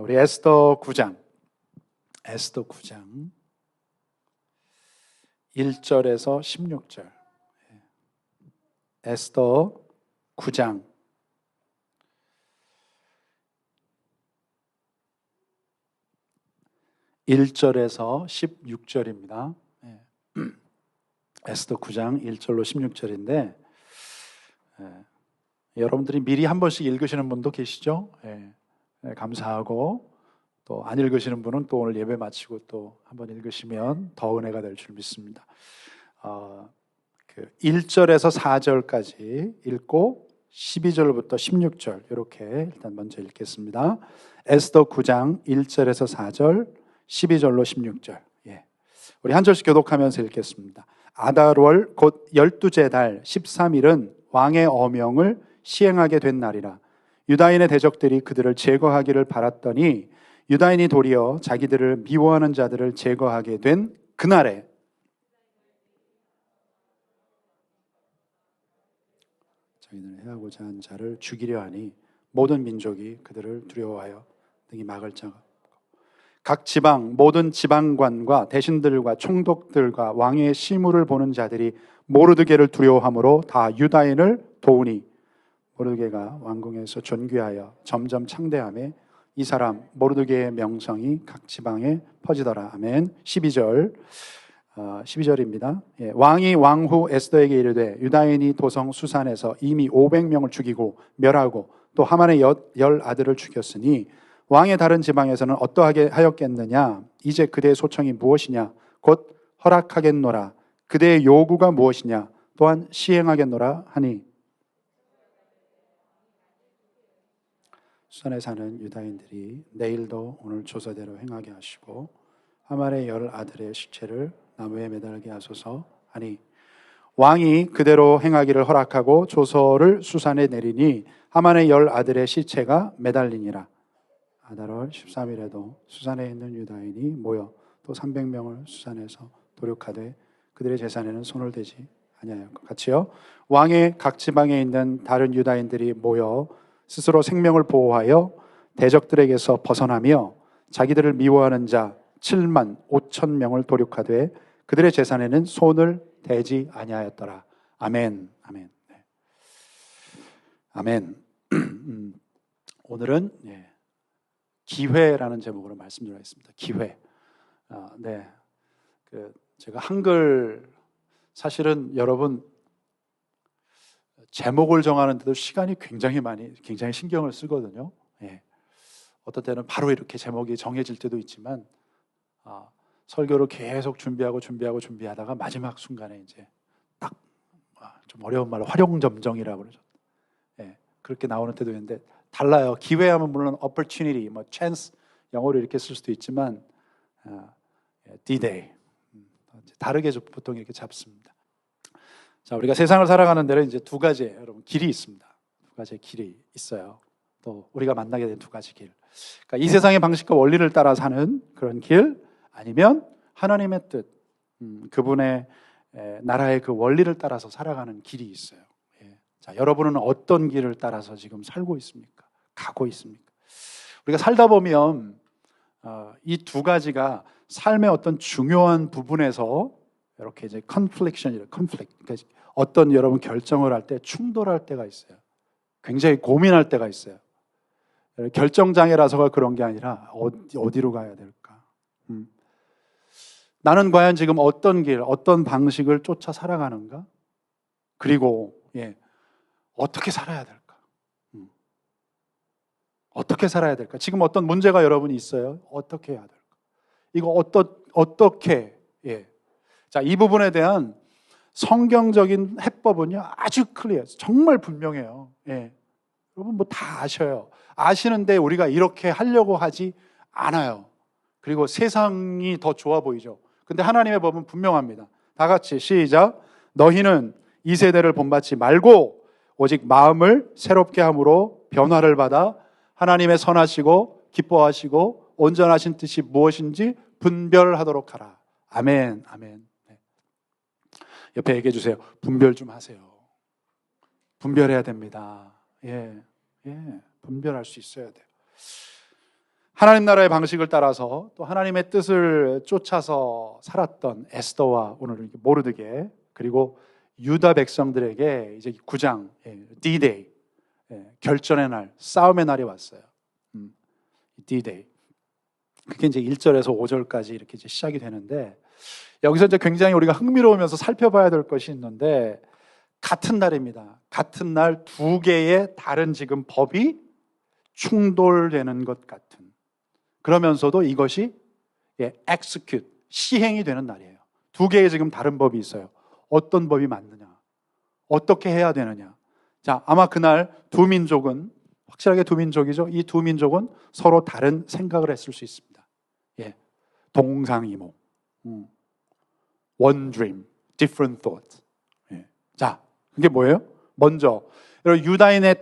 우리 에스더 9장 1절에서 16절. 에스더 9장 1절에서 16절입니다. 에스더 9장 1절로 16절인데 여러분들이 미리 한 번씩 읽으시는 분도 계시죠? 감사하고 또 안 읽으시는 분은 또 오늘 예배 마치고 또 한번 읽으시면 더 은혜가 될 줄 믿습니다. 1절에서 4절까지 읽고 12절부터 16절 이렇게 일단 먼저 읽겠습니다. 에스더 9장 1절에서 4절 12절로 16절. 우리 한 절씩 교독하면서 읽겠습니다. 아달월 곧 12째 달 13일은 왕의 어명을 시행하게 된 날이라. 유다인의 대적들이 그들을 제거하기를 바랐더니 유다인이 도리어 자기들을 미워하는 자들을 제거하게 된 그날에 자기들을 해하고자 한 자를 죽이려 하니 모든 민족이 그들을 두려워하여 등이 막을 자가 각 지방 모든 지방관과 대신들과 총독들과 왕의 실무를 보는 자들이 모르드게를 두려워함으로 다 유다인을 도우니 모르드게가 왕궁에서 존귀하여 점점 창대하며 이 사람 모르드게의 명성이 각 지방에 퍼지더라. 아멘. 12절입니다. 왕이 왕후 에스더에게 이르되 유다인이 도성 수산에서 이미 500명을 죽이고 멸하고 또 하만의 10 아들을 죽였으니 왕의 다른 지방에서는 어떠하게 하였겠느냐? 이제 그대의 소청이 무엇이냐? 곧 허락하겠노라. 그대의 요구가 무엇이냐? 또한 시행하겠노라 하니 수산에 사는 유다인들이 내일도 오늘 조서대로 행하게 하시고 하만의 10 아들의 시체를 나무에 매달게 하소서 하니 왕이 그대로 행하기를 허락하고 조서를 수산에 내리니 하만의 10 아들의 시체가 매달리니라. 아달월 13일에도 수산에 있는 유다인이 모여 또 300명을 수산에서 도륙하되 그들의 재산에는 손을 대지 아니하였고 같이요. 왕의 각 지방에 있는 다른 유다인들이 모여 스스로 생명을 보호하여 대적들에게서 벗어나며 자기들을 미워하는 자 7만 5천 명을 도륙하되 그들의 재산에는 손을 대지 아니하였더라. 아멘. 아멘. 네. 아멘. 오늘은 기회라는 제목으로 말씀드리겠습니다. 기회. 제가 한글 사실은 여러분 제목을 정하는데도 시간이 굉장히 신경을 쓰거든요. 어떤 때는 바로 이렇게 제목이 정해질 때도 있지만 설교를 계속 준비하다가 마지막 순간에 이제 딱 좀 어려운 말로 활용점정이라고 그러죠. 그렇게 나오는 때도 있는데 달라요. 기회하면 물론 opportunity, chance 영어로 이렇게 쓸 수도 있지만 D-Day 다르게 보통 이렇게 잡습니다. 자, 우리가 세상을 살아가는 데는 이제 두 가지의 여러분 길이 있습니다. 두 가지의 길이 있어요. 또 우리가 만나게 된 두 가지 길. 그러니까 이 세상의 방식과 원리를 따라 사는 그런 길, 아니면 하나님의 뜻, 그분의 나라의 그 원리를 따라서 살아가는 길이 있어요. 자, 여러분은 어떤 길을 따라서 지금 살고 있습니까? 가고 있습니까? 우리가 살다 보면 이 두 가지가 삶의 어떤 중요한 부분에서 이렇게 이제 컨플릭션이라 그러니까 어떤 여러분 결정을 할 때 충돌할 때가 있어요. 굉장히 고민할 때가 있어요. 결정장애라서가 그런 게 아니라 어디로 가야 될까? 나는 과연 지금 어떤 길, 어떤 방식을 쫓아 살아가는가? 그리고 어떻게 살아야 될까? 어떻게 살아야 될까? 지금 어떤 문제가 여러분이 있어요? 어떻게 해야 될까? 이거 어떻게 자, 이 부분에 대한 성경적인 해법은요 아주 클리어해요. 정말 분명해요. 여러분 뭐 다 아셔요. 아시는데 우리가 이렇게 하려고 하지 않아요. 그리고 세상이 더 좋아 보이죠. 근데 하나님의 법은 분명합니다. 다 같이 시작. 너희는 이 세대를 본받지 말고 오직 마음을 새롭게 함으로 변화를 받아 하나님의 선하시고 기뻐하시고 온전하신 뜻이 무엇인지 분별하도록 하라. 아멘. 아멘. 옆에 얘기해 주세요. 분별 좀 하세요. 분별해야 됩니다. 분별할 수 있어야 돼요. 하나님 나라의 방식을 따라서 또 하나님의 뜻을 쫓아서 살았던 에스더와 오늘 모르드게, 그리고 유다 백성들에게 이제 9장 D-Day, 결전의 날, 싸움의 날이 왔어요. D-Day. 그게 이제 1절에서 5절까지 이렇게 이제 시작이 되는데, 여기서 이제 굉장히 우리가 흥미로우면서 살펴봐야 될 것이 있는데, 같은 날입니다. 같은 날 두 개의 다른 지금 법이 충돌되는 것 같은, 그러면서도 이것이 execute, 시행이 되는 날이에요. 두 개의 지금 다른 법이 있어요. 어떤 법이 맞느냐, 어떻게 해야 되느냐. 자, 아마 그날 두 민족은 확실하게 두 민족이죠. 이 두 민족은 서로 다른 생각을 했을 수 있습니다. 동상이몽, one dream, different thought. 자, 그게 뭐예요? 먼저 여러분, 유다인의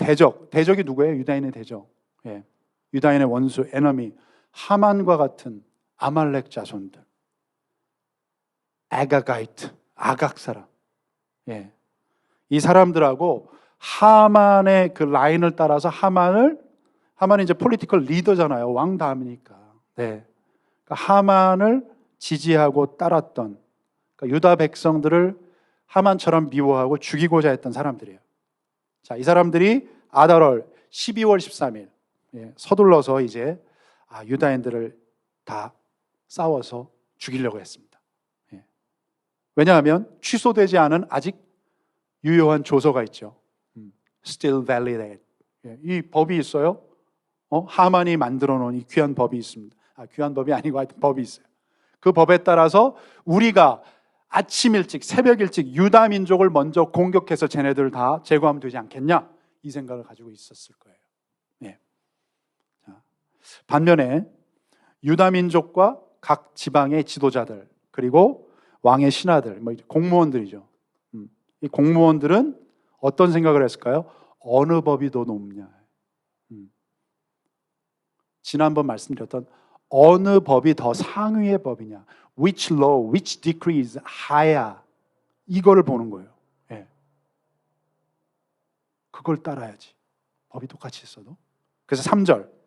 대적이 누구예요? 유다인의 대적, 유다인의 원수, 에너미, 하만과 같은 아말렉 자손들, 아가가이트, 아각 사람. 이 사람들하고 하만의 그 라인을 따라서 하만이 이제 폴리티컬 리더잖아요. 왕 다음이니까. 그러니까 하만을 지지하고 따랐던, 그러니까 유다 백성들을 하만처럼 미워하고 죽이고자 했던 사람들이에요. 자, 이 사람들이 아달월 12월 13일 서둘러서 이제 유다인들을 다 싸워서 죽이려고 했습니다. 왜냐하면 취소되지 않은 아직 유효한 조서가 있죠. Still valid. 이 법이 있어요. 하만이 만들어 놓은 이 귀한 법이 있습니다. 귀한 법이 아니고 하여튼 법이 있어요. 그 법에 따라서 우리가 아침 일찍, 새벽 일찍 유다 민족을 먼저 공격해서 쟤네들을 다 제거하면 되지 않겠냐, 이 생각을 가지고 있었을 거예요. 반면에 유다 민족과 각 지방의 지도자들, 그리고 왕의 신하들, 공무원들이죠. 이 공무원들은 어떤 생각을 했을까요? 어느 법이 더 높냐. 지난번 말씀드렸던 어느 법이 더 상위의 법이냐, which law, which decree is higher, 이거를 보는 거예요. 그걸 따라야지. 법이 똑같이 있어도. 그래서 3절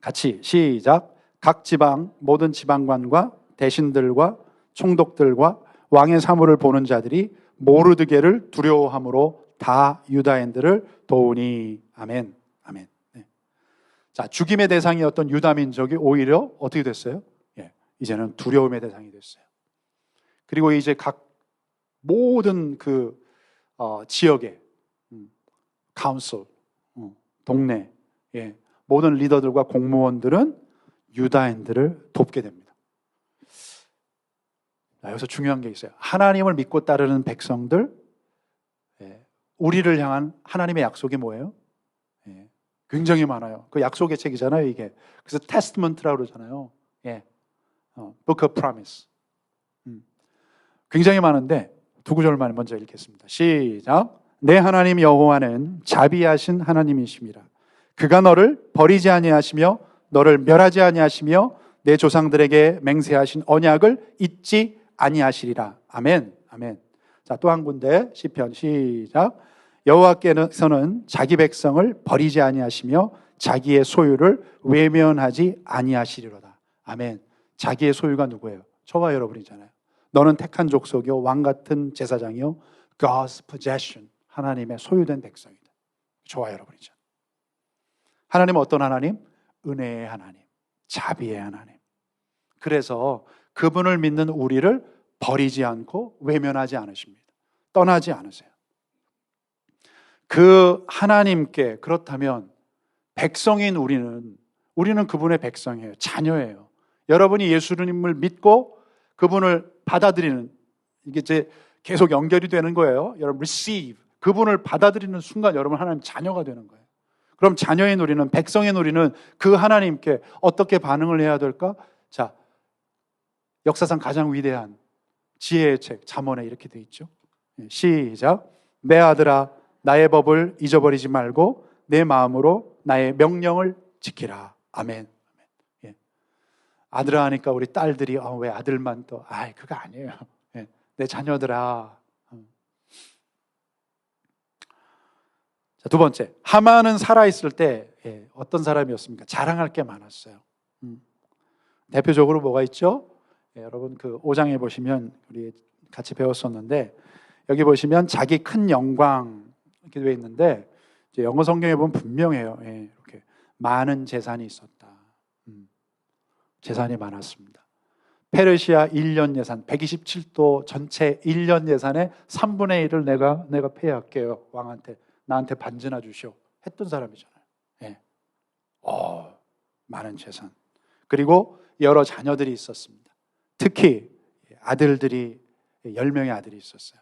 같이 시작. 각 지방 모든 지방관과 대신들과 총독들과 왕의 사물을 보는 자들이 모르드게를 두려워함으로 다 유다인들을 도우니. 아멘. 아멘. 자, 죽임의 대상이었던 유다 민족이 오히려 어떻게 됐어요? 이제는 두려움의 대상이 됐어요. 그리고 이제 각 모든 그 지역의 카운슬, 동네, 모든 리더들과 공무원들은 유다인들을 돕게 됩니다. 여기서 중요한 게 있어요. 하나님을 믿고 따르는 백성들, 우리를 향한 하나님의 약속이 뭐예요? 굉장히 많아요. 그 약속의 책이잖아요, 이게. 그래서 테스트먼트라고 그러잖아요. Book of Promise. 굉장히 많은데 두 구절만 먼저 읽겠습니다. 시작. 내 하나님 여호와는 자비하신 하나님이십니다. 그가 너를 버리지 아니하시며 너를 멸하지 아니하시며 내 조상들에게 맹세하신 언약을 잊지 아니하시리라. 아멘. 아멘. 자, 또 한 군데 시편 시작. 여호와께서는 자기 백성을 버리지 아니하시며 자기의 소유를 외면하지 아니하시리로다. 아멘. 자기의 소유가 누구예요? 저와 여러분이잖아요. 너는 택한 족속이요 왕 같은 제사장이요 God's possession, 하나님의 소유된 백성이다. 저와 여러분이죠. 하나님은 어떤 하나님? 은혜의 하나님, 자비의 하나님. 그래서 그분을 믿는 우리를 버리지 않고 외면하지 않으십니다. 떠나지 않으세요. 그 하나님께, 그렇다면 백성인 우리는 그분의 백성이에요. 자녀예요. 여러분이 예수님을 믿고 그분을 받아들이는, 이게 이제 계속 연결이 되는 거예요. 여러분 receive, 그분을 받아들이는 순간 여러분 하나님 자녀가 되는 거예요. 그럼 자녀인 우리는, 백성인 우리는 그 하나님께 어떻게 반응을 해야 될까? 자, 역사상 가장 위대한 지혜의 책 잠언에 이렇게 돼 있죠. 시작. 내 아들아 나의 법을 잊어버리지 말고 내 마음으로 나의 명령을 지키라. 아멘. 아들아 하니까 우리 딸들이 왜 아들만 또, 그거 아니에요. 내 자녀들아. 자, 두 번째, 하만은 살아있을 때 어떤 사람이었습니까? 자랑할 게 많았어요. 대표적으로 뭐가 있죠? 여러분 그 5장에 보시면 우리 같이 배웠었는데, 여기 보시면 자기 큰 영광 이렇게 되어 있는데, 이제 영어 성경에 보면 분명해요. 이렇게 많은 재산이 있었다. 재산이 많았습니다. 페르시아 1년 예산 127도 전체 1년 예산의 3분의 1을 내가 폐하할게요. 왕한테 나한테 반지나 주시오. 했던 사람이잖아요. 많은 재산. 그리고 여러 자녀들이 있었습니다. 특히 아들들이 10명의 아들이 있었어요.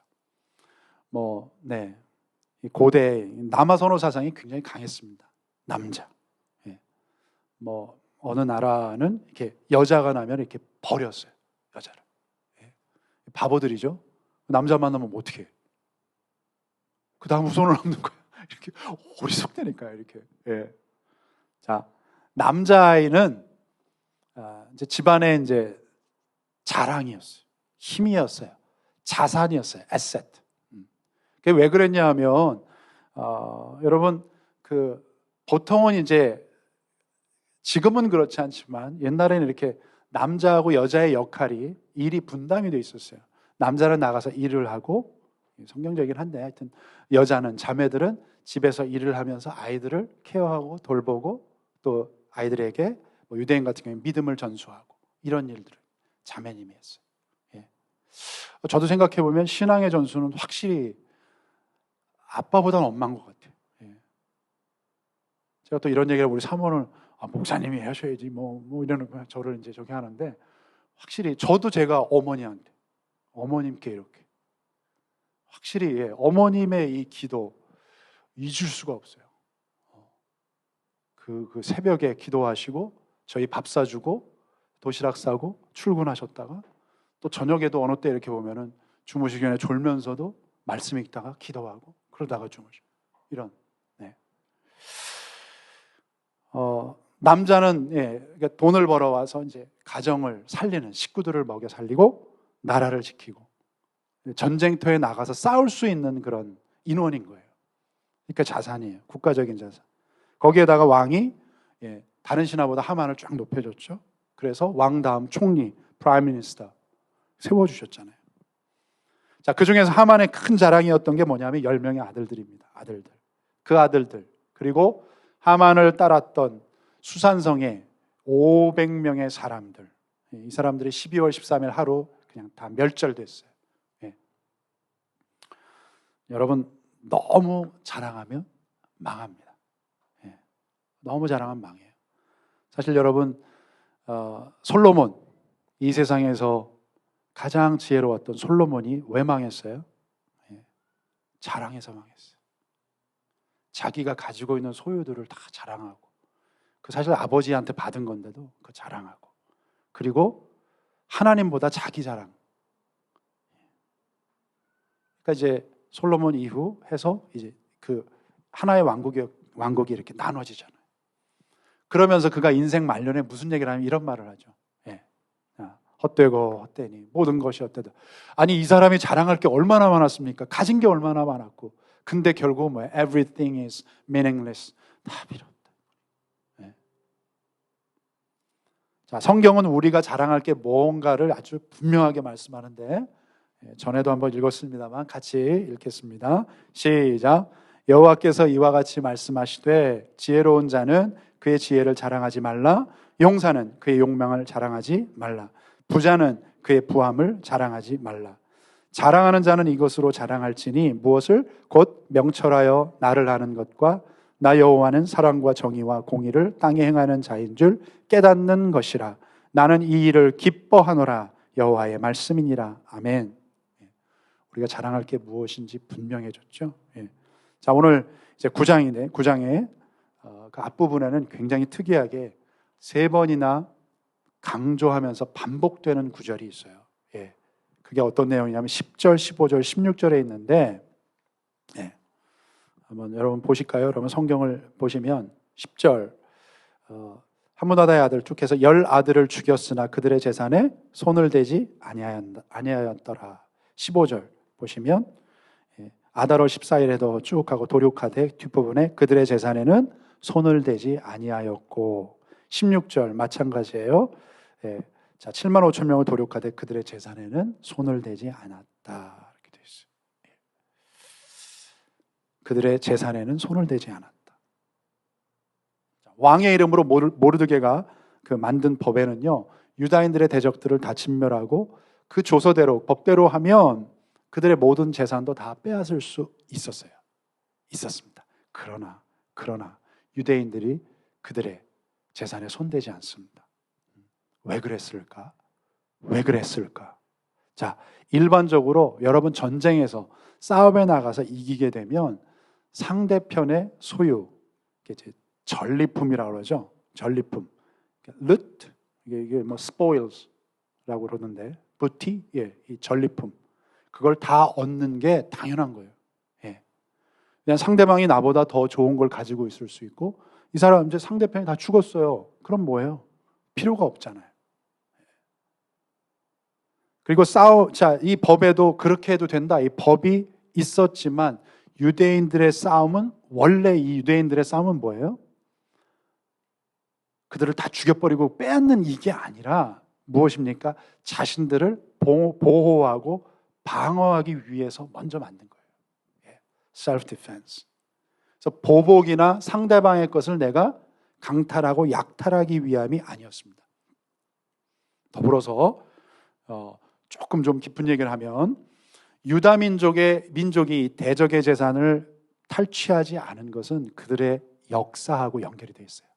고대 남아 선호 사상이 굉장히 강했습니다. 남자. 어느 나라는 이렇게 여자가 나면 이렇게 버렸어요. 여자를. 바보들이죠. 남자 만나면 어떻게 해? 그 다음 후손을 없는 거야. 이렇게 어리석다니까요. 이렇게. 자, 남자아이는 이제 집안의 이제 자랑이었어요. 힘이었어요. 자산이었어요. 에셋. 그게 왜 그랬냐 하면 여러분 보통은 이제 지금은 그렇지 않지만 옛날에는 이렇게 남자하고 여자의 역할이 일이 분담이 돼 있었어요. 남자는 나가서 일을 하고, 성경적이긴 한데 하여튼 여자는 자매들은 집에서 일을 하면서 아이들을 케어하고 돌보고 또 아이들에게 유대인 같은 경우에 믿음을 전수하고 이런 일들을 자매님이 했어요. 저도 생각해 보면 신앙의 전수는 확실히 아빠보다는 엄마인 것 같아요. 제가 또 이런 얘기를 우리 사모는 목사님이 하셔야지 뭐 이러는 거야. 저를 이제 저기 하는데, 확실히 저도 제가 어머님께 이렇게 확실히 어머님의 이 기도 잊을 수가 없어요. 그 새벽에 기도하시고 저희 밥 사주고 도시락 싸고 출근하셨다가 또 저녁에도 어느 때 이렇게 보면은 주무시기 전에 졸면서도 말씀 읽다가 기도하고 그러다가 주무시고 이런. 남자는 그러니까 돈을 벌어와서 이제 가정을 살리는, 식구들을 먹여 살리고 나라를 지키고 전쟁터에 나가서 싸울 수 있는 그런 인원인 거예요. 그러니까 자산이에요. 국가적인 자산. 거기에다가 왕이 다른 신하보다 하만을 쫙 높여줬죠. 그래서 왕 다음 총리, 프라임 미니스터 세워주셨잖아요. 자, 그 중에서 하만의 큰 자랑이었던 게 뭐냐면 10명의 아들들입니다. 아들들. 그 아들들. 그리고 하만을 따랐던 수산성에 500명의 사람들. 이 사람들이 12월 13일 하루 그냥 다 멸절됐어요. 여러분, 너무 자랑하면 망합니다. 너무 자랑하면 망해요. 사실 여러분, 솔로몬, 이 세상에서 가장 지혜로웠던 솔로몬이 왜 망했어요? 자랑해서 망했어요. 자기가 가지고 있는 소유들을 다 자랑하고, 그 사실 아버지한테 받은 건데도 그 자랑하고, 그리고 하나님보다 자기 자랑. 그러니까 이제 솔로몬 이후 해서 이제 그 하나의 왕국이 이렇게 나눠지잖아요. 그러면서 그가 인생 말년에 무슨 얘기를 하면 이런 말을 하죠. 헛되고 헛되니 모든 것이 헛되다. 아니, 이 사람이 자랑할 게 얼마나 많았습니까? 가진 게 얼마나 많았고, 근데 결국 뭐예요? Everything is meaningless. 다 필요 없다. 자, 성경은 우리가 자랑할 게 뭔가를 아주 분명하게 말씀하는데, 전에도 한번 읽었습니다만 같이 읽겠습니다. 시작. 여호와께서 이와 같이 말씀하시되 지혜로운 자는 그의 지혜를 자랑하지 말라. 용사는 그의 용명을 자랑하지 말라. 부자는 그의 부함을 자랑하지 말라. 자랑하는 자는 이것으로 자랑할지니 무엇을? 곧 명철하여 나를 아는 것과 나 여호와는 사랑과 정의와 공의를 땅에 행하는 자인 줄 깨닫는 것이라. 나는 이 일을 기뻐하노라. 여호와의 말씀이니라. 아멘. 우리가 자랑할 게 무엇인지 분명해졌죠. 자, 오늘 이제 9장인데 9장의 그 앞부분에는 굉장히 특이하게 3번이나 강조하면서 반복되는 구절이 있어요. 그게 어떤 내용이냐면 10절, 15절, 16절에 있는데, 한번 여러분 보실까요? 여러분 성경을 보시면 10절, 하므다다의 아들 쭉 해서 10 아들을 죽였으나 그들의 재산에 손을 대지 아니하였더라. 15절 보시면 아다로 14일에도 쭉 하고 도륙하되 뒷부분에 그들의 재산에는 손을 대지 아니하였고 16절 마찬가지예요. 예. 자, 7만 5천 명을 도륙하되 그들의 재산에는 손을 대지 않았다. 이렇게 되어 있어요. 예. 그들의 재산에는 손을 대지 않았다. 왕의 이름으로 모르드게가 그 만든 법에는요, 유다인들의 대적들을 다 진멸하고 그 조서대로 법대로 하면 그들의 모든 재산도 다 빼앗을 수 있었습니다. 그러나 유대인들이 그들의 재산에 손대지 않습니다. 왜 그랬을까? 자, 일반적으로 여러분 전쟁에서 싸움에 나가서 이기게 되면 상대편의 소유, 이게 전리품이라고 그러죠. 전리품. 르트, 이게 뭐 spoils라고 그러는데, booty, 예, 이 전리품. 그걸 다 얻는 게 당연한 거예요. 예. 그냥 상대방이 나보다 더 좋은 걸 가지고 있을 수 있고, 이 사람 이제 상대편이 다 죽었어요. 그럼 뭐예요? 필요가 없잖아요. 그리고 이 법에도 그렇게 해도 된다. 이 법이 있었지만, 원래 이 유대인들의 싸움은 뭐예요? 그들을 다 죽여버리고 빼앗는 이게 아니라 무엇입니까? 자신들을 보호하고 방어하기 위해서 먼저 만든 거예요. self-defense. 그래서 보복이나 상대방의 것을 내가 강탈하고 약탈하기 위함이 아니었습니다. 더불어서 조금 좀 깊은 얘기를 하면 유다 민족이 대적의 재산을 탈취하지 않은 것은 그들의 역사하고 연결이 되어 있어요.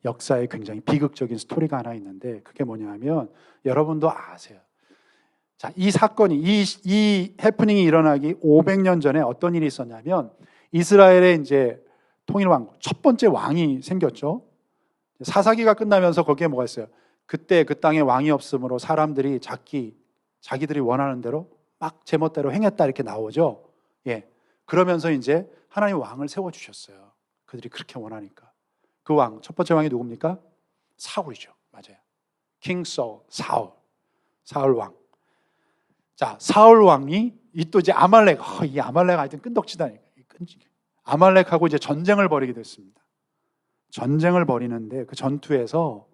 역사에 굉장히 비극적인 스토리가 하나 있는데 그게 뭐냐면 여러분도 아세요. 자, 이 사건이 이 해프닝이 일어나기 500년 전에 어떤 일이 있었냐면 이스라엘의 이제 통일왕 첫 번째 왕이 생겼죠. 사사기가 끝나면서 거기에 뭐가 있어요? 그때 그 땅에 왕이 없으므로 사람들이 자기들이 원하는 대로 막 제멋대로 행했다 이렇게 나오죠. 예. 그러면서 이제 하나님 왕을 세워 주셨어요. 그들이 그렇게 원하니까. 그 왕, 첫 번째 왕이 누굽니까? 사울이죠. 맞아요. 킹 사울 왕. 자, 사울 왕이 또 이제 아말렉, 이 아말렉 하여튼 끈덕지다니까. 아말렉하고 이제 전쟁을 벌이게 됐습니다. 전쟁을 벌이는데 그 전투에서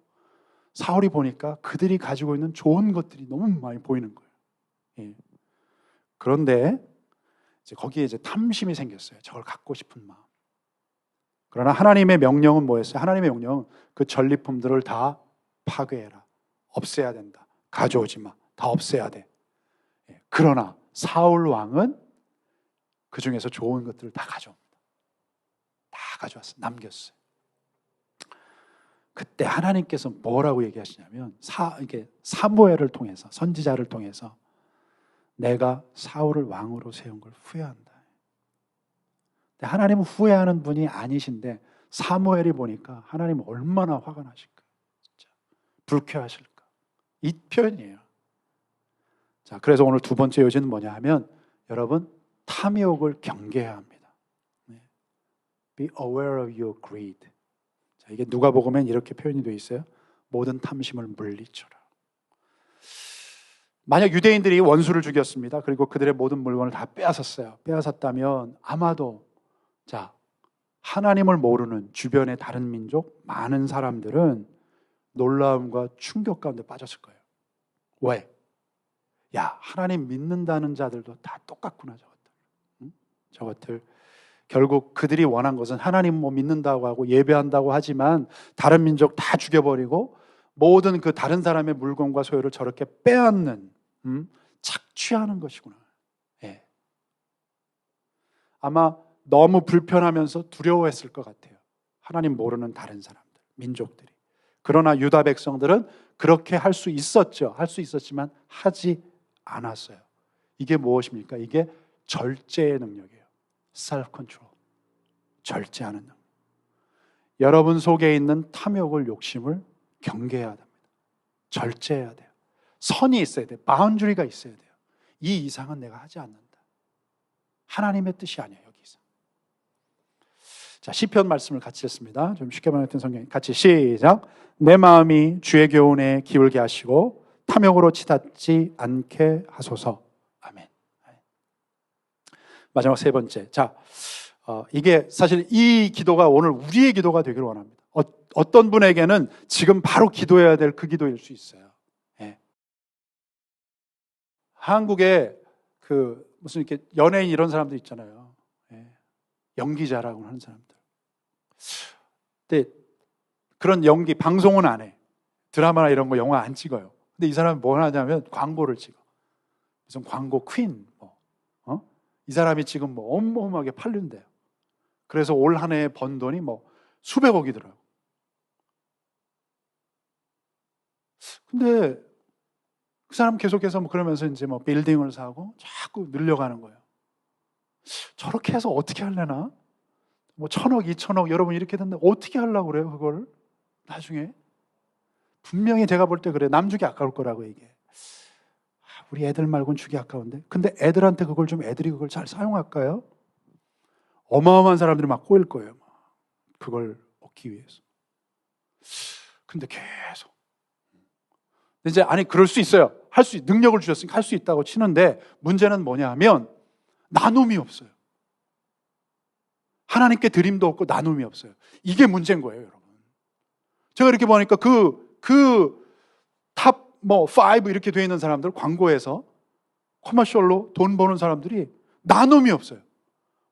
사울이 보니까 그들이 가지고 있는 좋은 것들이 너무 많이 보이는 거예요. 예. 그런데 이제 거기에 이제 탐심이 생겼어요. 저걸 갖고 싶은 마음. 그러나 하나님의 명령은 뭐였어요? 하나님의 명령은 그 전리품들을 다 파괴해라. 없애야 된다. 가져오지 마. 다 없애야 돼. 예. 그러나 사울 왕은 그 중에서 좋은 것들을 다 가져옵니다. 다 가져왔어요. 남겼어요. 그때 하나님께서 뭐라고 얘기하시냐면 이렇게 사무엘을 통해서 선지자를 통해서 내가 사울을 왕으로 세운 걸 후회한다. 근데 하나님은 후회하는 분이 아니신데 사무엘이 보니까 하나님은 얼마나 화가 나실까? 진짜 불쾌하실까? 이 표현이에요. 자, 그래서 오늘 두 번째 요지는 뭐냐 하면 여러분 탐욕을 경계해야 합니다. Be aware of your greed. 자, 이게 누가복음엔 이렇게 표현이 되어 있어요. 모든 탐심을 물리쳐라. 만약 유대인들이 원수를 죽였습니다. 그리고 그들의 모든 물건을 다 빼앗았어요. 빼앗았다면 아마도 자, 하나님을 모르는 주변의 다른 민족 많은 사람들은 놀라움과 충격 가운데 빠졌을 거예요. 왜? 야, 하나님 믿는다는 자들도 다 똑같구나 저것들. 응? 저것들 결국 그들이 원한 것은 하나님 뭐 믿는다고 하고 예배한다고 하지만 다른 민족 다 죽여버리고 모든 그 다른 사람의 물건과 소유를 저렇게 빼앗는 착취하는 것이구나. 예. 아마 너무 불편하면서 두려워했을 것 같아요. 하나님 모르는 다른 사람들, 민족들이. 그러나 유다 백성들은 그렇게 할 수 있었죠. 할 수 있었지만 하지 않았어요. 이게 무엇입니까? 이게 절제의 능력이에요. self-control. 절제하는 능력. 여러분 속에 있는 탐욕을, 욕심을 경계해야 됩니다. 절제해야 돼요. 선이 있어야 돼요. 바운드리가 있어야 돼요. 이 이상은 내가 하지 않는다. 하나님의 뜻이 아니에요. 여기서. 자, 시편 말씀을 같이 했습니다. 좀 쉽게 말했던 성경 같이 시작. 내 마음이 주의 교훈에 기울게 하시고 탐욕으로 치닫지 않게 하소서. 아멘. 마지막 세 번째. 자, 이게 사실 이 기도가 오늘 우리의 기도가 되기를 원합니다. 어떤 분에게는 지금 바로 기도해야 될 그 기도일 수 있어요. 예. 한국에 무슨 이렇게 연예인 이런 사람들 있잖아요. 예. 연기자라고 하는 사람들. 근데 그런 연기, 방송은 안 해. 드라마나 이런 거 영화 안 찍어요. 근데 이 사람이 뭘 하냐면 광고를 찍어. 무슨 광고 퀸, 이 사람이 지금 어마어마하게 팔린대요. 그래서 올 한 해에 번 돈이 수백억이더라고요. 근데 그 사람 계속해서 그러면서 이제 빌딩을 사고 자꾸 늘려가는 거예요. 저렇게 해서 어떻게 하려나? 1,000억, 2,000억 여러분 이렇게 된다. 어떻게 하려고 그래요, 그걸? 나중에. 분명히 제가 볼 때 그래. 남 주기 아까울 거라고 이게. 우리 애들 말고는 주기 아까운데. 근데 애들한테 그걸 좀 애들이 그걸 잘 사용할까요? 어마어마한 사람들이 막 꼬일 거예요. 그걸 얻기 위해서. 근데 계속. 이제 아니 그럴 수 있어요. 능력을 주셨으니까 할 수 있다고 치는데 문제는 뭐냐 하면 나눔이 없어요. 하나님께 드림도 없고 나눔이 없어요. 이게 문제인 거예요, 여러분. 제가 이렇게 보니까 탑 5 이렇게 되어 있는 사람들 광고에서 커머셜로 돈 버는 사람들이 나눔이 없어요.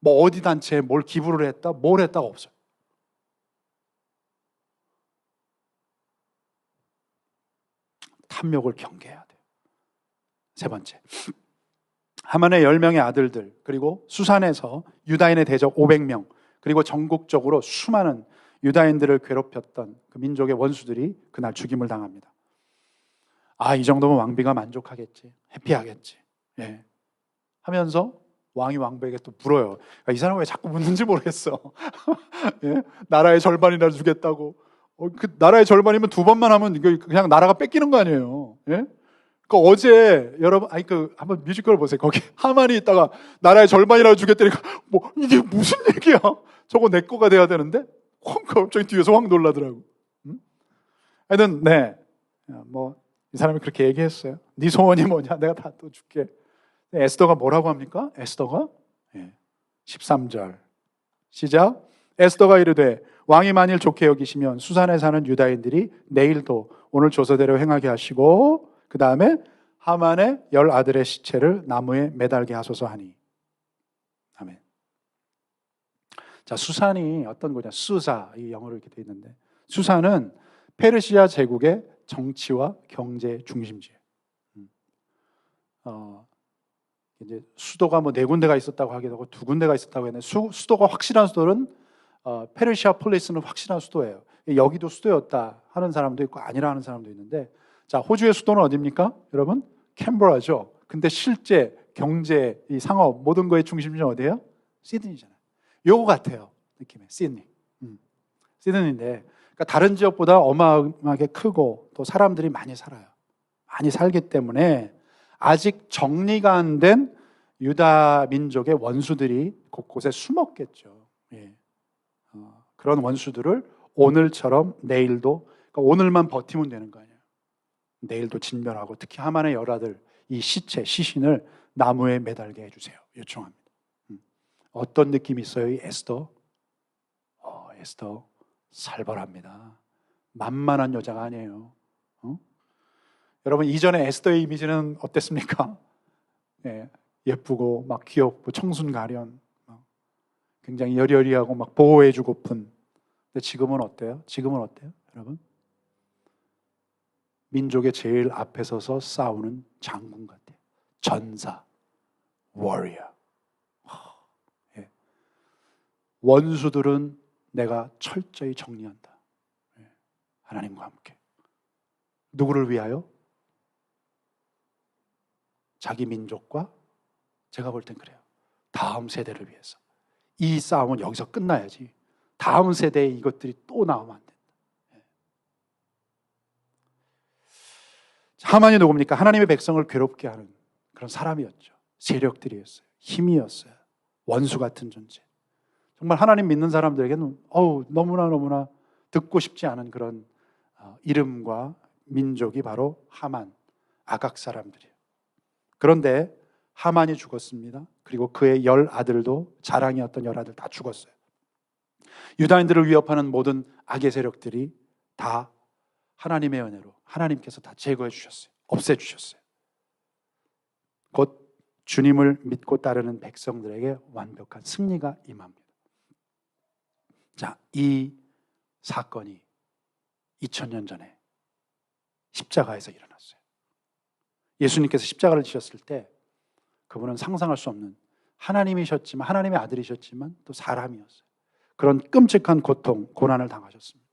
어디 단체에 뭘 기부를 했다, 뭘 했다가 없어요. 탐욕을 경계해야 돼요. 세 번째, 하만의 10명의 아들들, 그리고 수산에서 유다인의 대적 500명, 그리고 전국적으로 수많은 유다인들을 괴롭혔던 그 민족의 원수들이 그날 죽임을 당합니다. 이 정도면 왕비가 만족하겠지, 해피하겠지, 예. 하면서 왕이 왕비에게 또 물어요. 이 사람 왜 자꾸 묻는지 모르겠어. 예? 나라의 절반이나 주겠다고. 그 나라의 절반이면 2번만 하면 그냥 나라가 뺏기는 거 아니에요. 예? 어제 여러분 한번 뮤지컬 보세요. 거기 하만이 있다가 나라의 절반이라도 주겠다니까 이게 무슨 얘기야? 저거 내 거가 돼야 되는데 갑자기 뒤에서 확 놀라더라고. 하여튼 이 사람이 그렇게 얘기했어요. 네 소원이 뭐냐? 내가 다 또 줄게. 에스더가 뭐라고 합니까? 에스더가 13절 시작. 에스더가 이르되 왕이 만일 좋게 여기시면 수산에 사는 유다인들이 내일도 오늘 조서대로 행하게 하시고 그 다음에 하만의 10 아들의 시체를 나무에 매달게 하소서 하니. 아멘. 자, 수산이 어떤 거냐? 수사, 이 영어로 이렇게 되어 있는데 수산은 페르시아 제국의 정치와 경제 중심지예요. 이제 수도가 4군데가 있었다고 하기도 하고 2군데가 있었다고 했는데 수도가 확실한 수도는 페르시아 폴리스는 확실한 수도예요. 여기도 수도였다 하는 사람도 있고 아니라 하는 사람도 있는데, 자, 호주의 수도는 어디입니까? 여러분, 캔버라죠. 근데 실제 경제, 이 상업 모든 거의 중심지는 어디예요? 시드니잖아요. 요거 같아요, 느낌에. 시드니. 시드니인데 그러니까 다른 지역보다 어마어마하게 크고 또 사람들이 많이 살아요. 많이 살기 때문에 아직 정리가 안 된 유다 민족의 원수들이 곳곳에 숨었겠죠. 예. 그런 원수들을 오늘처럼 내일도, 그러니까 오늘만 버티면 되는 거 아니에요. 내일도 진멸하고 특히 하만의 열아들 이 시신을 나무에 매달게 해주세요. 요청합니다. 어떤 느낌이 있어요? 이 에스더? 에스더 살벌합니다. 만만한 여자가 아니에요. 여러분, 이전에 에스더의 이미지는 어땠습니까? 예쁘고 막 귀엽고 청순 가련, 굉장히 여리여리하고 막 보호해주고픈. 근데 지금은 어때요? 여러분? 민족의 제일 앞에 서서 싸우는 장군 같아요. 전사, 워리어. 원수들은 내가 철저히 정리한다. 하나님과 함께. 누구를 위하여? 자기 민족과, 제가 볼 땐 그래요, 다음 세대를 위해서. 이 싸움은 여기서 끝나야지 다음 세대에 이것들이 또 나오면 안 된다. 하만이 누굽니까? 하나님의 백성을 괴롭게 하는 그런 사람이었죠. 세력들이었어요. 힘이었어요. 원수 같은 존재. 정말 하나님 믿는 사람들에게는 너무나 듣고 싶지 않은 그런 이름과 민족이 바로 하만, 아각 사람들이에요. 그런데 하만이 죽었습니다. 그리고 그의 10아들도, 자랑이었던 10아들 다 죽었어요. 유다인들을 위협하는 모든 악의 세력들이 다 하나님의 은혜로 하나님께서 다 제거해 주셨어요. 없애 주셨어요. 곧 주님을 믿고 따르는 백성들에게 완벽한 승리가 임합니다. 자, 이 사건이 2000년 전에 십자가에서 일어났어요. 예수님께서 십자가를 지셨을 때 그분은 상상할 수 없는, 하나님이셨지만, 하나님의 아들이셨지만 또 사람이었어요. 그런 끔찍한 고통, 고난을 당하셨습니다.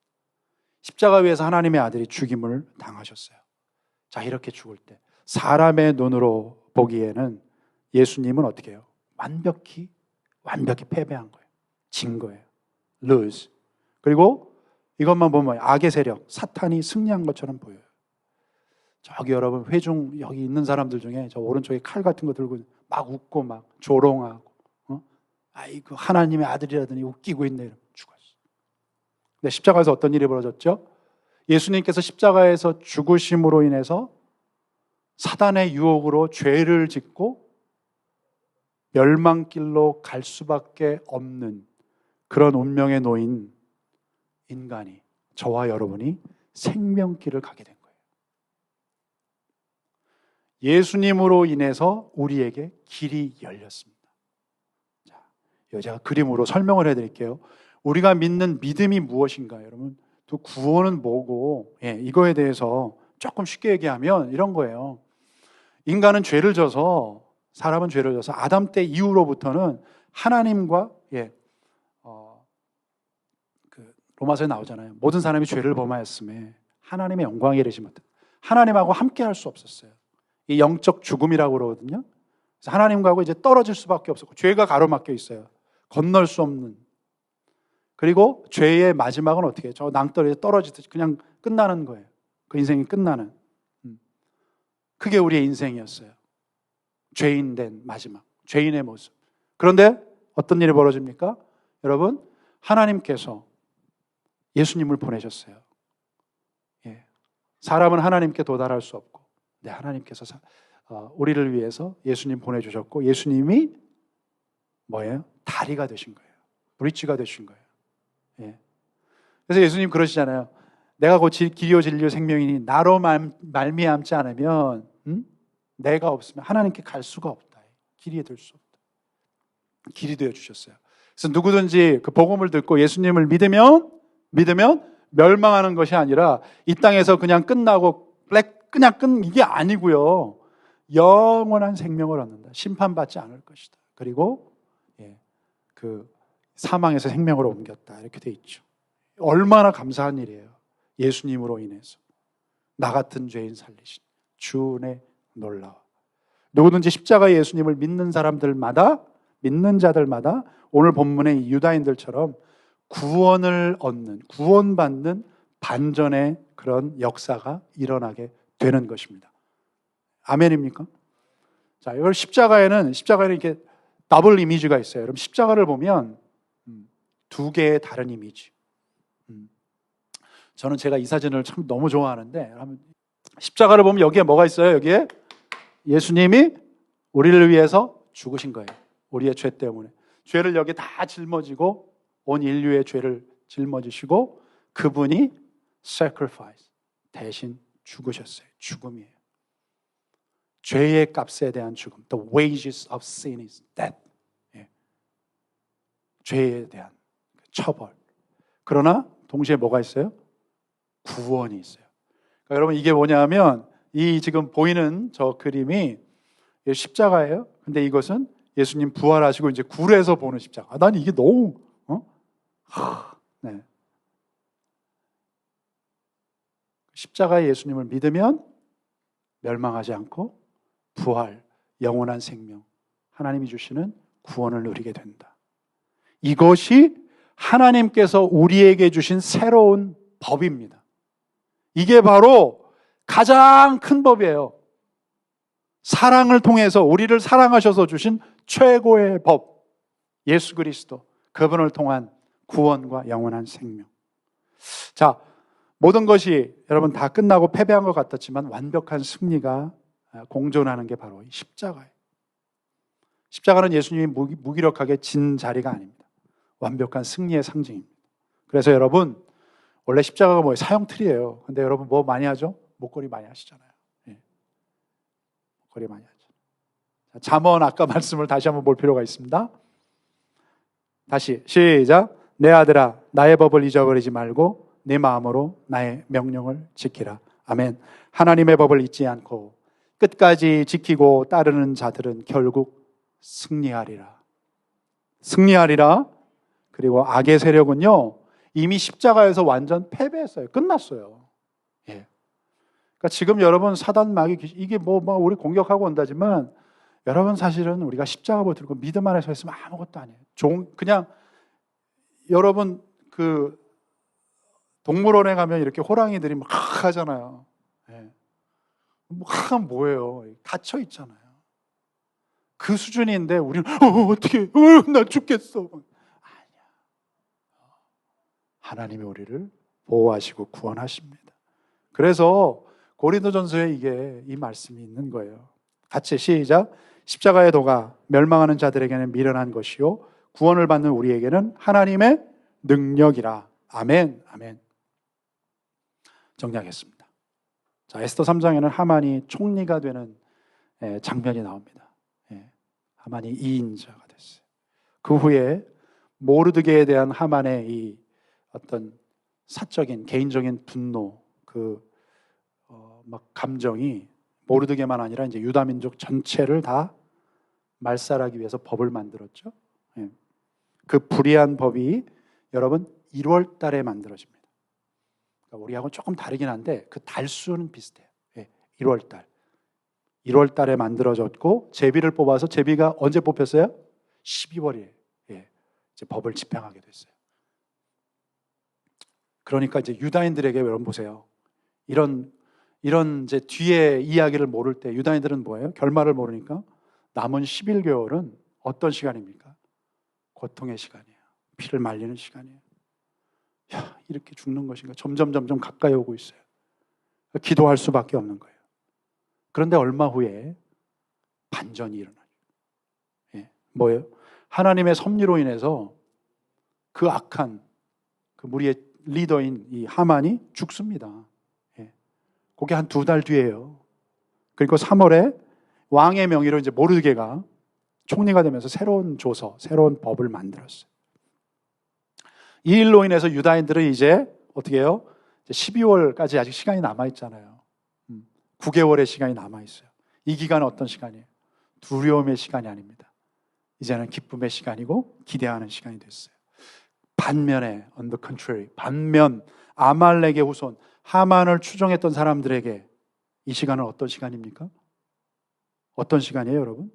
십자가 위에서 하나님의 아들이 죽임을 당하셨어요. 자, 이렇게 죽을 때 사람의 눈으로 보기에는 예수님은 어떻게 해요? 완벽히 패배한 거예요. 진 거예요. lose. 그리고 이것만 보면 악의 세력, 사탄이 승리한 것처럼 보여요. 저기 여러분 회중 여기 있는 사람들 중에 저 오른쪽에 칼 같은 거 들고 막 웃고 막 조롱하고, 아이고 하나님의 아들이라더니 웃기고 있네, 이러면 죽었어. 근데 십자가에서 어떤 일이 벌어졌죠? 예수님께서 십자가에서 죽으심으로 인해서 사단의 유혹으로 죄를 짓고 멸망길로 갈 수밖에 없는 그런 운명에 놓인 인간이, 저와 여러분이 생명길을 가게 된 거예요. 예수님으로 인해서 우리에게 길이 열렸습니다. 자, 제가 그림으로 설명을 해드릴게요. 우리가 믿는 믿음이 무엇인가, 여러분? 또 구원은 뭐고, 이거에 대해서 조금 쉽게 얘기하면 이런 거예요. 인간은 죄를 져서, 사람은 죄를 져서 아담 때 이후로부터는 하나님과, 로마서에 나오잖아요. 모든 사람이 죄를 범하였음에 하나님의 영광에 이르지 못했다. 하나님하고 함께 할 수 없었어요. 이 영적 죽음이라고 그러거든요. 그래서 하나님과하고 이제 떨어질 수밖에 없었고, 죄가 가로막혀 있어요. 건널 수 없는. 그리고 죄의 마지막은 어떻게 해요? 저 낭떠러지에 떨어지듯이 그냥 끝나는 거예요. 그 인생이 끝나는. 그게 우리의 인생이었어요. 죄인 된 마지막, 죄인의 모습. 그런데 어떤 일이 벌어집니까? 여러분, 하나님께서 예수님을 보내셨어요. 사람은 하나님께 도달할 수 없고, 하나님께서 우리를 위해서 예수님 보내주셨고, 예수님이 뭐예요? 다리가 되신 거예요. 브릿지가 되신 거예요. 그래서 예수님 그러시잖아요. 내가 곧 길이요 진리요 생명이니 나로 말미암지 않으면, 내가 없으면 하나님께 갈 수가 없다. 길이 될 수 없다. 길이 되어 주셨어요. 그래서 누구든지 그 복음을 듣고 예수님을 믿으면 멸망하는 것이 아니라 이 땅에서 그냥 끝나고 이게 아니고요. 영원한 생명을 얻는다. 심판받지 않을 것이다. 그리고 그 사망에서 생명으로 옮겼다. 이렇게 돼 있죠. 얼마나 감사한 일이에요. 예수님으로 인해서 나 같은 죄인 살리신 주 은혜 놀라워. 누구든지 십자가의 예수님을 믿는 사람들마다, 믿는 자들마다 오늘 본문의 유다인들처럼 구원을 얻는, 구원받는 반전의 그런 역사가 일어나게 되는 것입니다. 아멘입니까? 자, 이걸 십자가에는 이렇게 더블 이미지가 있어요. 여러분, 십자가를 보면 두 개의 다른 이미지. 저는 제가 이 사진을 참 너무 좋아하는데, 십자가를 보면 여기에 뭐가 있어요? 여기에 예수님이 우리를 위해서 죽으신 거예요. 우리의 죄 때문에. 죄를 여기 다 짊어지고, 온 인류의 죄를 짊어지시고, 그분이 sacrifice, 대신 죽으셨어요. 죽음이에요. 죄의 값에 대한 죽음. The wages of sin is death. 죄에 대한 처벌. 그러나 동시에 뭐가 있어요? 구원이 있어요. 그러니까 여러분, 이게 뭐냐면 이 지금 보이는 저 그림이 십자가예요. 근데 이것은 예수님 부활하시고 이제 굴에서 보는 십자가. 난 이게 너무 십자가의 예수님을 믿으면 멸망하지 않고 부활, 영원한 생명, 하나님이 주시는 구원을 누리게 된다. 이것이 하나님께서 우리에게 주신 새로운 법입니다. 이게 바로 가장 큰 법이에요. 사랑을 통해서 우리를 사랑하셔서 주신 최고의 법, 예수 그리스도, 그분을 통한 구원과 영원한 생명. 자, 모든 것이 여러분 다 끝나고 패배한 것 같았지만 완벽한 승리가 공존하는 게 바로 이 십자가예요. 십자가는 예수님이 무기력하게 진 자리가 아닙니다. 완벽한 승리의 상징입니다. 그래서 여러분, 원래 십자가가 뭐예요? 사형틀이에요. 근데 여러분 뭐 많이 하죠? 목걸이 많이 하시잖아요. 예. 목걸이 많이 하죠. 잠언 아까 말씀을 다시 한번 볼 필요가 있습니다. 다시 시작. 내 아들아, 나의 법을 잊어버리지 말고 내 마음으로 나의 명령을 지키라. 아멘. 하나님의 법을 잊지 않고 끝까지 지키고 따르는 자들은 결국 승리하리라. 승리하리라. 그리고 악의 세력은요, 이미 십자가에서 완전 패배했어요. 끝났어요. 예. 그러니까 지금 여러분 사단 마귀 이게 뭐 우리 공격하고 온다지만 여러분 사실은 우리가 십자가 붙들고 믿음 안에서 했으면 아무것도 아니에요. 그냥 여러분 그 동물원에 가면 이렇게 호랑이들이 막 하잖아요. 예. 뭐예요? 갇혀 있잖아요. 그 수준인데 우리는 어떻게 나 죽겠어. 아니야. 하나님이 우리를 보호하시고 구원하십니다. 그래서 고린도전서에 이 말씀이 있는 거예요. 같이 시작. 십자가의 도가 멸망하는 자들에게는 미련한 것이요 구원을 받는 우리에게는 하나님의 능력이라. 아멘. 아멘. 정리하겠습니다. 자, 에스더 3장에는 하만이 총리가 되는 장면이 나옵니다. 하만이 2인자가 됐어요. 그 후에 모르드게에 대한 하만의 이 어떤 사적인 개인적인 분노, 막 감정이 모르드게만 아니라 이제 유다 민족 전체를 다 말살하기 위해서 법을 만들었죠. 그 불의한 법이 여러분 1월 달에 만들어집니다. 그러니까 우리하고는 조금 다르긴 한데 그 달수는 비슷해요. 1월 달. 1월 달에 만들어졌고 제비를 뽑아서 제비가 언제 뽑혔어요? 12월이에요. 이제 법을 집행하게 됐어요. 그러니까 이제 유다인들에게 여러분 보세요. 이런 이제 뒤에 이야기를 모를 때 유다인들은 뭐예요? 결말을 모르니까 남은 11개월은 어떤 시간입니까? 고통의 시간이에요. 피를 말리는 시간이에요. 야, 이렇게 죽는 것인가? 점점 가까이 오고 있어요. 기도할 수밖에 없는 거예요. 그런데 얼마 후에 반전이 일어나요. 뭐예요? 하나님의 섭리로 인해서 그 악한 그 무리의 리더인 이 하만이 죽습니다. 그게 한 2달 뒤에요. 그리고 3월에 왕의 명의로 이제 모르드게가 총리가 되면서 새로운 조서, 새로운 법을 만들었어요. 이 일로 인해서 유다인들은 이제 어떻게 해요? 12월까지 아직 시간이 남아있잖아요. 9개월의 시간이 남아있어요. 이 기간은 어떤 시간이에요? 두려움의 시간이 아닙니다. 이제는 기쁨의 시간이고 기대하는 시간이 됐어요. 반면에 on the contrary, 반면 아말렉의 후손 하만을 추종했던 사람들에게 이 시간은 어떤 시간입니까? 어떤 시간이에요, 여러분?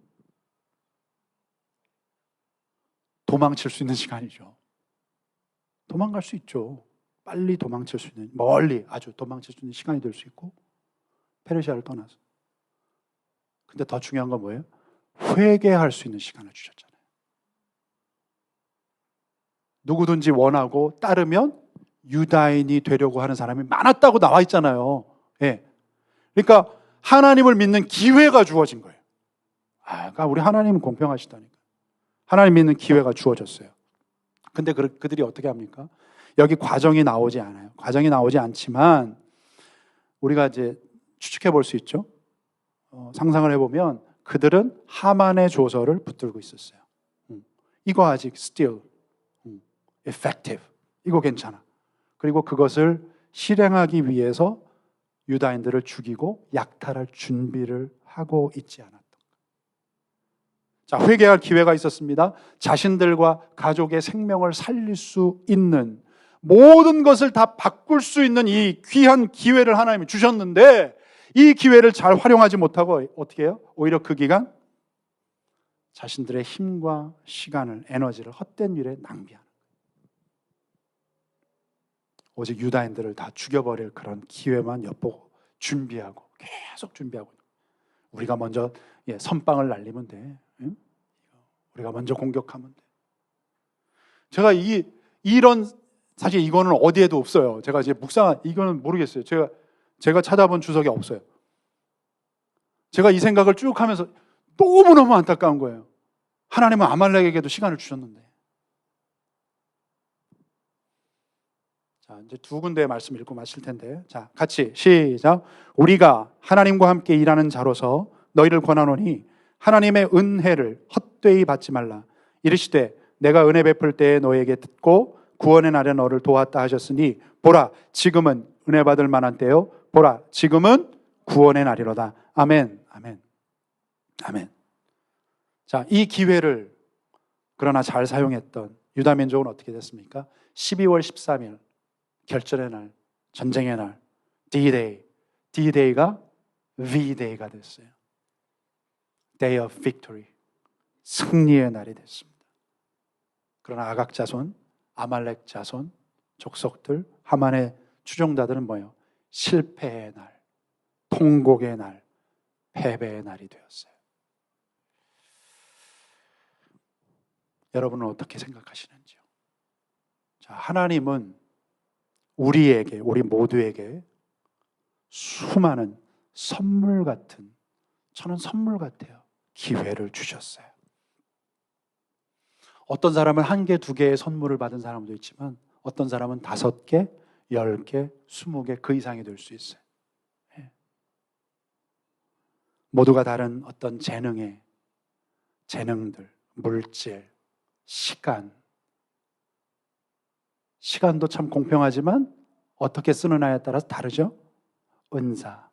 도망칠 수 있는 시간이죠. 도망갈 수 있죠. 빨리 도망칠 수 있는, 멀리 아주 도망칠 수 있는 시간이 될 수 있고 페르시아를 떠나서. 근데 더 중요한 건 뭐예요? 회개할 수 있는 시간을 주셨잖아요. 누구든지 원하고 따르면 유다인이 되려고 하는 사람이 많았다고 나와 있잖아요. 그러니까 하나님을 믿는 기회가 주어진 거예요. 그러니까 우리 하나님은 공평하시다니까. 하나님 믿는 기회가 주어졌어요. 근데 그들이 어떻게 합니까? 여기 과정이 나오지 않아요. 과정이 나오지 않지만 우리가 이제 추측해 볼 수 있죠. 상상을 해보면 그들은 하만의 조서를 붙들고 있었어요. 이거 아직 still effective. 이거 괜찮아. 그리고 그것을 실행하기 위해서 유다인들을 죽이고 약탈할 준비를 하고 있지 않았던 것. 자, 회개할 기회가 있었습니다. 자신들과 가족의 생명을 살릴 수 있는 모든 것을 다 바꿀 수 있는 이 귀한 기회를 하나님이 주셨는데 이 기회를 잘 활용하지 못하고 어떻게 해요? 오히려 그 기간 자신들의 힘과 시간을, 에너지를 헛된 일에 낭비하는. 오직 유다인들을 다 죽여버릴 그런 기회만 엿보고 준비하고 계속 준비하고 우리가 먼저 선빵을 날리면 돼. 응? 우리가 먼저 공격하면 돼. 제가 이런 사실 이거는 어디에도 없어요. 제가 이제 이거는 모르겠어요. 제가 찾아본 주석이 없어요. 제가 이 생각을 쭉 하면서 너무너무 안타까운 거예요. 하나님은 아말렉에게도 시간을 주셨는데. 자, 이제 두 군데의 말씀 읽고 마칠 텐데. 자, 같이 시작. 우리가 하나님과 함께 일하는 자로서 너희를 권하노니 하나님의 은혜를 헛되이 받지 말라. 이르시되 내가 은혜 베풀 때에 너에게 듣고 구원의 날에 너를 도왔다 하셨으니 보라 지금은 은혜 받을 만한 때요 보라 지금은 구원의 날이로다. 아멘. 아멘. 아멘. 자, 이 기회를 그러나 잘 사용했던 유다 민족은 어떻게 됐습니까? 12월 13일 결전의 날, 전쟁의 날, D-Day. D-Day가 V-Day가 됐어요. Day of Victory. 승리의 날이 됐습니다. 그러나 아각 자손, 아말렉 자손, 족속들, 하만의 추종자들은 뭐예요? 실패의 날, 통곡의 날, 패배의 날이 되었어요. 여러분은 어떻게 생각하시는지요? 자, 하나님은 우리에게, 우리 모두에게 수많은 선물 같은, 저는 선물 같아요. 기회를 주셨어요. 어떤 사람은 1개, 2개의 선물을 받은 사람도 있지만 어떤 사람은 5개, 10개, 20개 그 이상이 될 수 있어요. 모두가 다른 어떤 재능들, 물질, 시간도 참 공평하지만 어떻게 쓰느냐에 따라서 다르죠. 은사,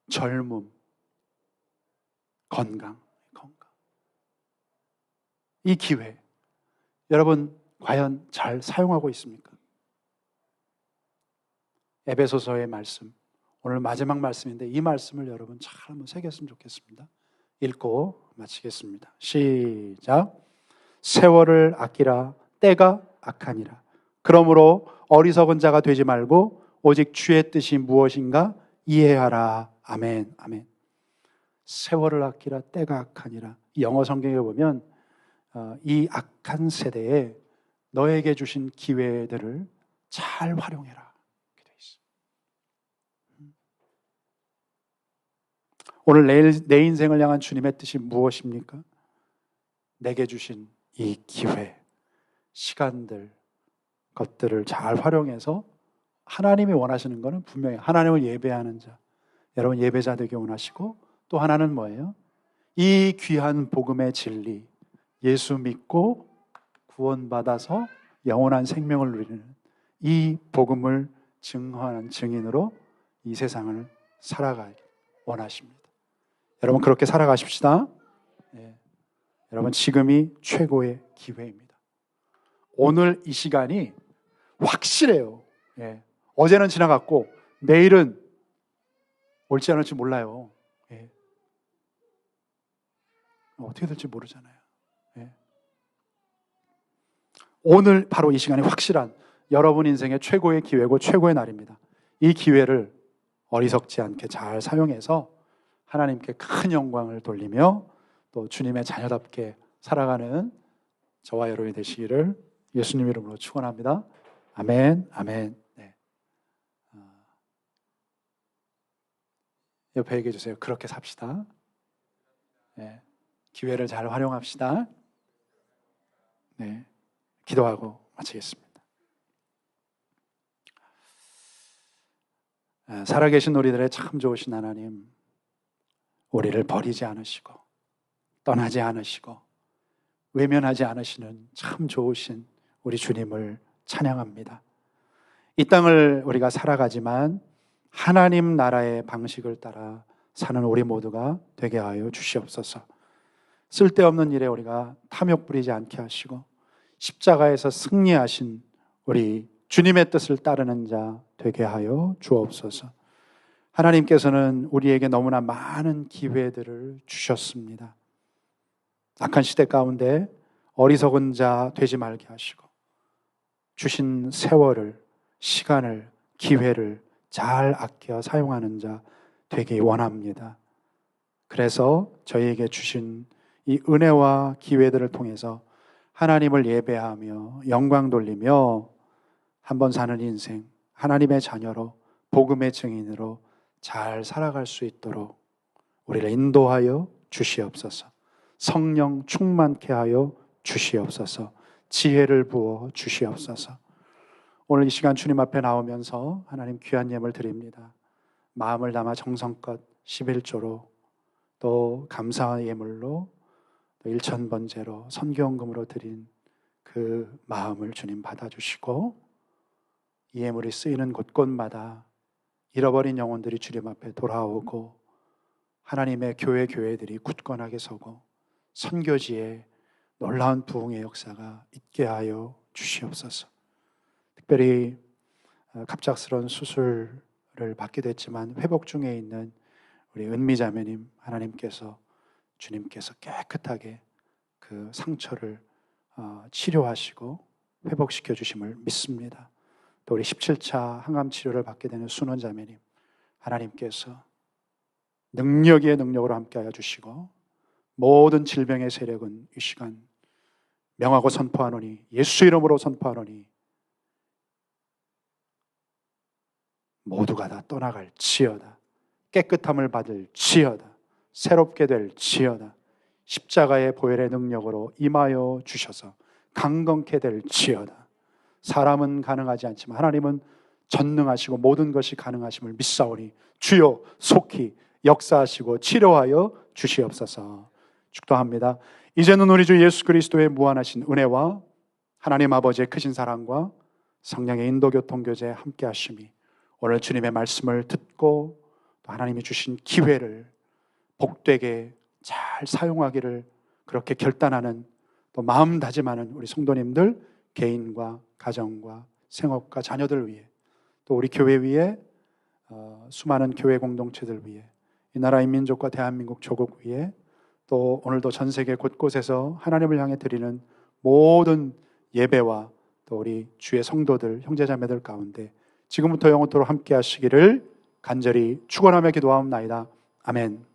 젊음, 건강. 이 기회, 여러분 과연 잘 사용하고 있습니까? 에베소서의 말씀, 오늘 마지막 말씀인데 이 말씀을 여러분 잘 한번 새겼으면 좋겠습니다. 읽고 마치겠습니다. 시작. 세월을 아끼라 때가 악하니라. 그러므로 어리석은 자가 되지 말고 오직 주의 뜻이 무엇인가 이해하라. 아멘. 아멘. 세월을 아끼라 때가 악하니라. 영어 성경에 보면 이 악한 세대에 너에게 주신 기회들을 잘 활용해라. 이렇게 되어 있습니다. 오늘 내 인생을 향한 주님의 뜻이 무엇입니까? 내게 주신 이 기회, 시간들, 것들을 잘 활용해서 하나님이 원하시는 것은 분명히 하나님을 예배하는 자, 여러분 예배자 되기 원하시고 또 하나는 뭐예요? 이 귀한 복음의 진리, 예수 믿고 구원받아서 영원한 생명을 누리는 이 복음을 증언하는 증인으로 이 세상을 살아가기 원하십니다. 여러분 그렇게 살아가십시다. 네. 여러분 지금이 최고의 기회입니다. 오늘 이 시간이 확실해요. 예. 어제는 지나갔고 내일은 올지 않을지 몰라요. 예. 어떻게 될지 모르잖아요. 예. 오늘 바로 이 시간이 확실한 여러분 인생의 최고의 기회고 최고의 날입니다. 이 기회를 어리석지 않게 잘 사용해서 하나님께 큰 영광을 돌리며 또 주님의 자녀답게 살아가는 저와 여러분이 되시기를 예수님 이름으로 축원합니다. 아멘, 아멘. 네. 옆에 얘기해 주세요. 그렇게 삽시다. 네. 기회를 잘 활용합시다. 네. 기도하고 마치겠습니다. 살아계신 우리들의 참 좋으신 하나님, 우리를 버리지 않으시고 떠나지 않으시고 외면하지 않으시는 참 좋으신 우리 주님을 찬양합니다. 이 땅을 우리가 살아가지만 하나님 나라의 방식을 따라 사는 우리 모두가 되게 하여 주시옵소서. 쓸데없는 일에 우리가 탐욕 부리지 않게 하시고 십자가에서 승리하신 우리 주님의 뜻을 따르는 자 되게 하여 주옵소서. 하나님께서는 우리에게 너무나 많은 기회들을 주셨습니다. 악한 시대 가운데 어리석은 자 되지 말게 하시고 주신 세월을, 시간을, 기회를 잘 아껴 사용하는 자 되기 원합니다. 그래서 저희에게 주신 이 은혜와 기회들을 통해서 하나님을 예배하며 영광 돌리며 한번 사는 인생, 하나님의 자녀로 복음의 증인으로 잘 살아갈 수 있도록 우리를 인도하여 주시옵소서. 성령 충만케 하여 주시옵소서. 지혜를 부어 주시옵소서. 오늘 이 시간 주님 앞에 나오면서 하나님 귀한 예물 드립니다. 마음을 담아 정성껏 11조로 또 감사의 예물로 또 일천번제로 선교헌금으로 드린 그 마음을 주님 받아주시고 이 예물이 쓰이는 곳곳마다 잃어버린 영혼들이 주님 앞에 돌아오고 하나님의 교회들이 굳건하게 서고 선교지에 놀라운 부흥의 역사가 있게 하여 주시옵소서. 특별히 갑작스러운 수술을 받게 됐지만 회복 중에 있는 우리 은미자매님, 하나님께서 주님께서 깨끗하게 그 상처를 치료하시고 회복시켜 주심을 믿습니다. 또 우리 17차 항암 치료를 받게 되는 순원자매님, 하나님께서 능력 위에 능력으로 함께하여 주시고 모든 질병의 세력은 이 시간 명하고 선포하노니, 예수 이름으로 선포하노니 모두가 다 떠나갈지어다. 깨끗함을 받을지어다. 새롭게 될지어다. 십자가의 보혈의 능력으로 임하여 주셔서 강건케 될지어다. 사람은 가능하지 않지만 하나님은 전능하시고 모든 것이 가능하심을 믿사오니 주여 속히 역사하시고 치료하여 주시옵소서. 축도합니다. 이제는 우리 주 예수 그리스도의 무한하신 은혜와 하나님 아버지의 크신 사랑과 성령의 인도교통교제에 함께 하심이 오늘 주님의 말씀을 듣고 또 하나님이 주신 기회를 복되게 잘 사용하기를 그렇게 결단하는 또 마음 다짐하는 우리 성도님들 개인과 가정과 생업과 자녀들 위해 또 우리 교회 위에 수많은 교회 공동체들 위해 이 나라의 민족과 대한민국 조국 위에 또 오늘도 전 세계 곳곳에서 하나님을 향해 드리는 모든 예배와 또 우리 주의 성도들 형제자매들 가운데 지금부터 영원토록 함께 하시기를 간절히 축원하며 기도하옵나이다. 아멘.